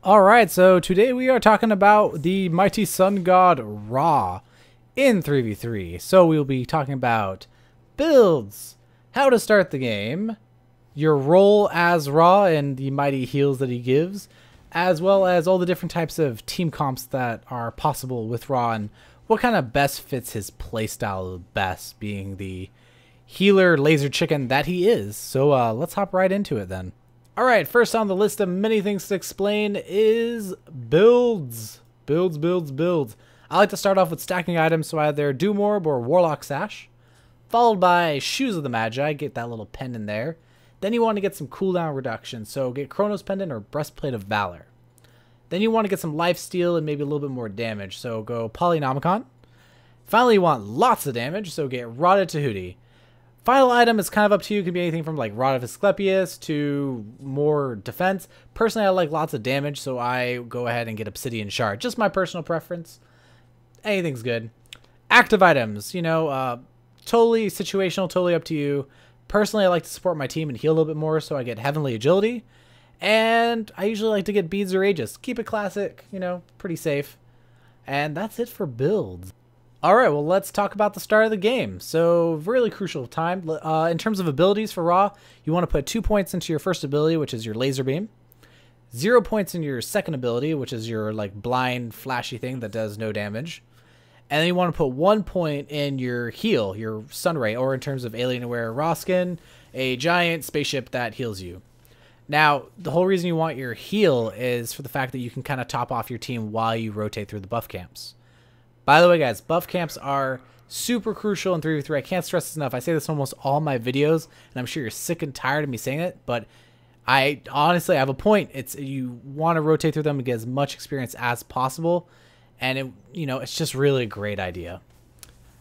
Alright, so today we are talking about the mighty sun god Ra in 3v3. So we'll be talking about builds, how to start the game, your role as Ra and the mighty heals that he gives, as well as all the different types of team comps that are possible with Ra and what kind of best fits his playstyle best, being the healer laser chicken that he is. So let's hop right into it then. Alright, first on the list of many things to explain is builds. Builds. I like to start off with stacking items, so either Doom Orb or Warlock Sash, followed by Shoes of the Magi, get that little pendant there. Then you want to get some cooldown reduction, so get Chronos Pendant or Breastplate of Valor. Then you want to get some lifesteal and maybe a little bit more damage, so go Polynomicon. Finally, you want lots of damage, so get Rotted Tahuti. Final item is kind of up to you. It can be anything from like Rod of Asclepius to more defense. Personally, I like lots of damage, so I go ahead and get Obsidian Shard. Just my personal preference. Anything's good. Active items, totally situational, totally up to you. Personally, I like to support my team and heal a little bit more, so I get Heavenly Agility. And I usually like to get Beads or Aegis. Keep it classic, pretty safe. And that's it for builds. Alright, well, let's talk about the start of the game. So, really crucial time. In terms of abilities for Ra, you want to put 2 points into your first ability, which is your Laser Beam. 0 points in your second ability, which is your blind, flashy thing that does no damage. And then you want to put 1 point in your heal, your Sunray, or in terms of Alienware Ra skin, a giant spaceship that heals you. Now, the whole reason you want your heal is for the fact that you can kind of top off your team while you rotate through the buff camps. By the way, guys, buff camps are super crucial in 3v3. I can't stress this enough. I say this in almost all my videos, and I'm sure you're sick and tired of me saying it, but I honestly have a point. It's you want to rotate through them and get as much experience as possible, and it's just really a great idea.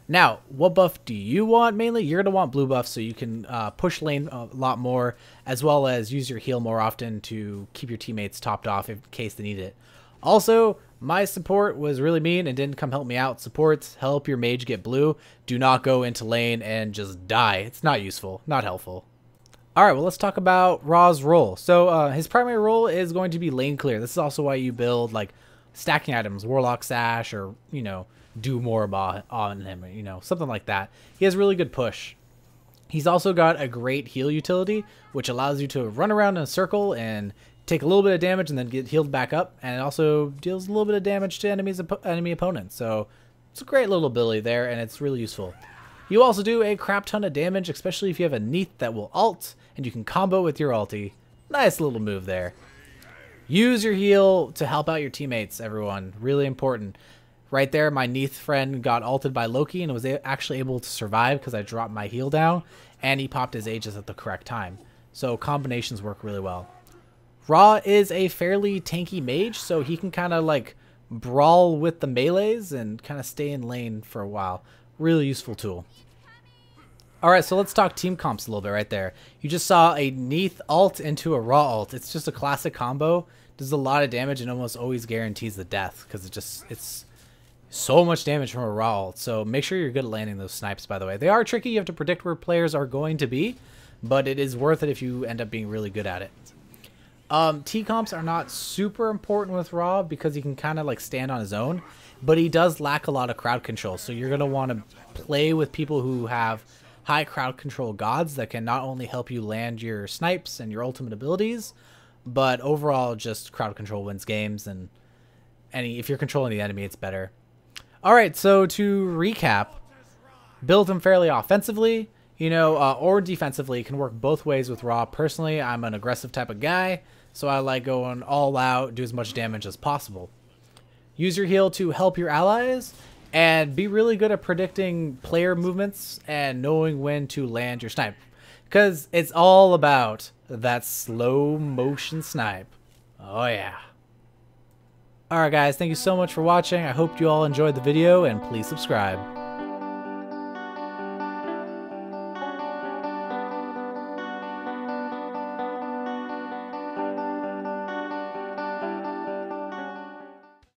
Now, what buff do you want mainly? You're going to want blue buff so you can push lane a lot more, as well as use your heal more often to keep your teammates topped off in case they need it. Also, my support was really mean and didn't come help me out. Supports help your mage get blue. Do not go into lane and just die. It's not useful, not helpful. Alright, well, let's talk about Ra's role. So his primary role is going to be lane clear. This is also why you build stacking items, Warlock Sash, or do more on him, something like that. He has really good push. He's also got a great heal utility, which allows you to run around in a circle and take a little bit of damage and then get healed back up, and it also deals a little bit of damage to enemy opponents. So it's a great little ability there, and it's really useful. You also do a crap ton of damage, especially if you have a Neath that will ult, and you can combo with your ulti. Nice little move there. Use your heal to help out your teammates, everyone. Really important. Right there, my Neath friend got ulted by Loki and was actually able to survive because I dropped my heal down, and he popped his Aegis at the correct time. So combinations work really well. Ra is a fairly tanky mage, so he can kind of brawl with the melees and kind of stay in lane for a while. Really useful tool. Alright, so let's talk team comps a little bit right there. You just saw a Neath ult into a Ra ult. It's just a classic combo. Does a lot of damage and almost always guarantees the death because it's so much damage from a Ra ult. So make sure you're good at landing those snipes, by the way. They are tricky. You have to predict where players are going to be, but it is worth it if you end up being really good at it. T-comps are not super important with Ra because he can kind of stand on his own, but he does lack a lot of crowd control. So you're going to want to play with people who have high crowd control gods that can not only help you land your snipes and your ultimate abilities, but overall just crowd control wins games, and if you're controlling the enemy, it's better. Alright, so to recap, build him fairly offensively, or defensively. It can work both ways with Ra. Personally, I'm an aggressive type of guy, so I like going all out, do as much damage as possible. Use your heal to help your allies, and be really good at predicting player movements and knowing when to land your snipe. Because it's all about that slow motion snipe. Oh yeah. Alright guys, thank you so much for watching. I hope you all enjoyed the video, and please subscribe.